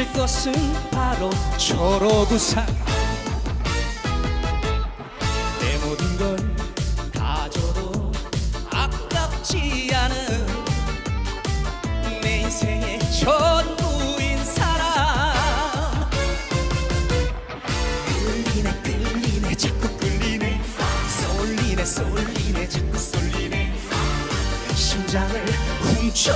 있을 것은 바로 초록우산. 내 모든 걸 다 줘도 아깝지 않은 내 인생의 전부인 사람. 끌리네 끌리네 자꾸 끌리네, 쏠리네 쏠리네 자꾸 쏠리네, 심장을 훔쳐